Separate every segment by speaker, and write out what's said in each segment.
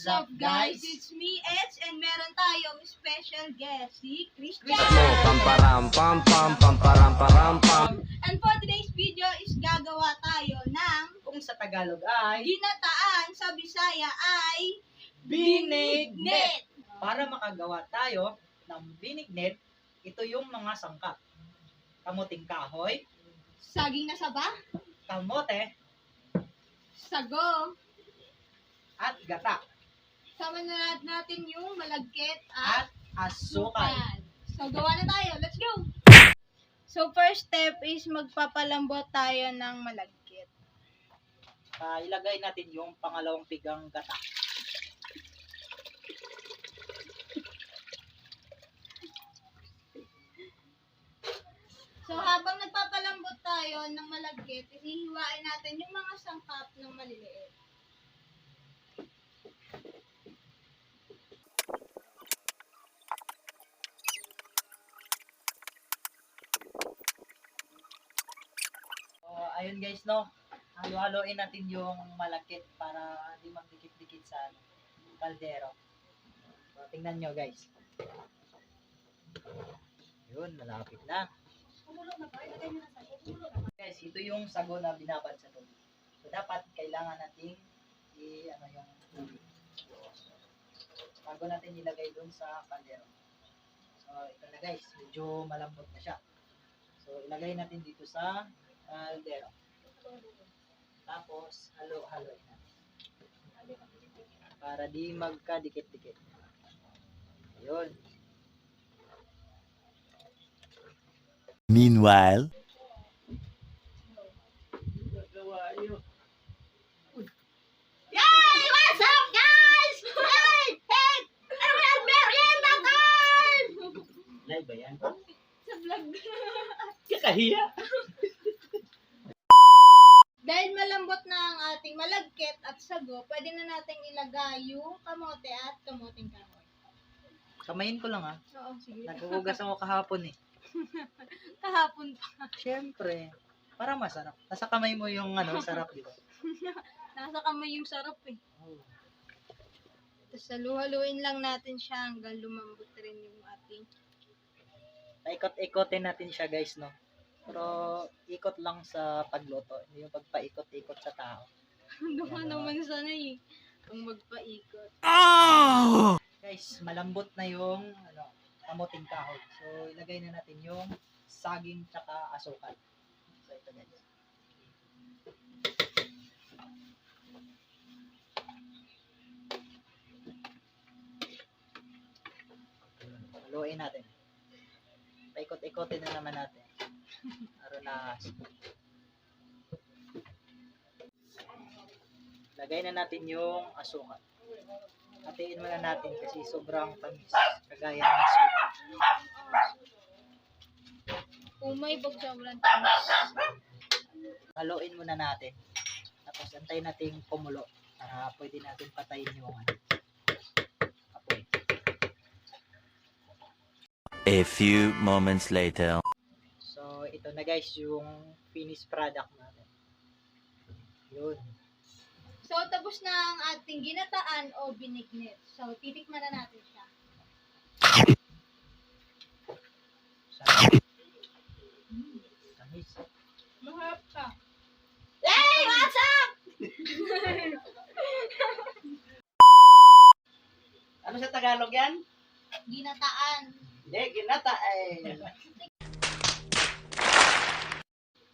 Speaker 1: What's up guys? It's me, Eds, and meron tayong special guest, si Christian. And for today's video is gagawa tayo ng
Speaker 2: Kung sa Tagalog ay
Speaker 1: ginataan, sa Bisaya ay
Speaker 2: binignit. Para makagawa tayo ng binignit, ito yung mga sangkap. Kamuting kahoy,
Speaker 1: saging na saba,
Speaker 2: kamote,
Speaker 1: sago,
Speaker 2: at gata,
Speaker 1: sama na natin yung malagkit at
Speaker 2: at asukal.
Speaker 1: So, gawa na tayo. Let's go! So, first step is magpapalambot tayo ng malagkit.
Speaker 2: Ilagay natin yung pangalawang pigang gata.
Speaker 1: So, habang nagpapalambot tayo ng malagkit, ihihiwain natin yung mga sangkap ng maliliit.
Speaker 2: So, ayun guys, no? Halo-haloin natin yung malakit para hindi magdikit-dikit sa kaldero. So, tingnan nyo guys. Yun, malapit na. Guys, ito yung sago na binabad sa tubig. So, dapat kailangan natin yung tubig. Bago natin ilagay dun sa kaldero. So, ito na guys, medyo malambot na siya. So, ilagay natin dito sa kaldero. Tapos, halo-haloin natin. Para di magkadikit-dikit. Ayun.
Speaker 3: Meanwhile,
Speaker 1: Yay! What's up, guys? Hey! Hey! Everyone, merienda time!
Speaker 2: Live ba yan?
Speaker 1: Sa vlog.
Speaker 2: Kakahiya.
Speaker 1: Dahil malambot na ang ating malagkit at sago, pwede na nating ilagay yung kamote at kamuting kahoy.
Speaker 2: Kamayin ko lang ha.
Speaker 1: Oo, sige.
Speaker 2: Naghuhugas ako kahapon eh.
Speaker 1: Kahapon pa.
Speaker 2: Siyempre. Para masarap. Nasa kamay mo yung sarap dito.
Speaker 1: Nasa kamay yung sarap eh.
Speaker 2: Oh.
Speaker 1: Tapos halu-haluin lang natin siya hanggang lumambot rin yung ating.
Speaker 2: Paikot-ikotin natin siya guys, no? Pero ikot lang sa pagluto. Hindi yung pagpaikot-ikot sa tao.
Speaker 1: Ano ka naman sana eh. Kung magpaikot.
Speaker 2: Guys, malambot na yung kamuting kahoy. So, ilagay na natin yung saging tsaka asukal. So, ito guys. Haluin natin. Paikot-ikotin na naman natin. Lagay na natin yung asukal. Hatiin muna natin kasi sobrang tamis. Kagaya ng sweet.
Speaker 1: Umay pag sobrang tamis.
Speaker 2: Haluin muna natin. Tapos antayin natin kumulo para pwede natin patayin yung apoy.
Speaker 3: a few moments later.
Speaker 2: So, ito na guys yung finished product natin. Yun.
Speaker 1: So, tapos na ang ating ginataan o binignit. So, titikman na natin siya.
Speaker 2: Tamis.
Speaker 1: Maharap ka. Hey! What's up?
Speaker 2: Ano sa Tagalog yan?
Speaker 1: Ginataan.
Speaker 2: Hindi, ginata eh.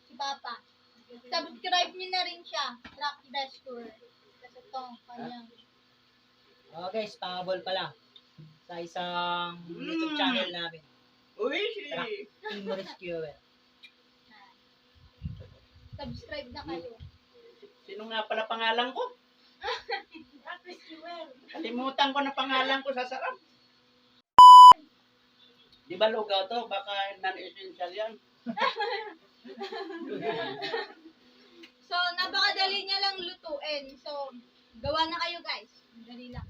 Speaker 1: Si Papa. Subscribe niyo na rin siya. Rock Destor. Kasi ito, kanyang.
Speaker 2: Oh guys, pangabol pala. Sa isang YouTube channel namin.
Speaker 4: Uy,
Speaker 2: Team Rescuer.
Speaker 1: Subscribe na kayo.
Speaker 4: sino nga pala pangalan ko?
Speaker 1: Rock Rescuer.
Speaker 4: Kalimutan ko na pangalan ko sa sarap. Di ba lugaw to? Baka non-essential yan.
Speaker 1: So, napakadali niya lang lutuin. So, gawa na kayo guys. Dali lang.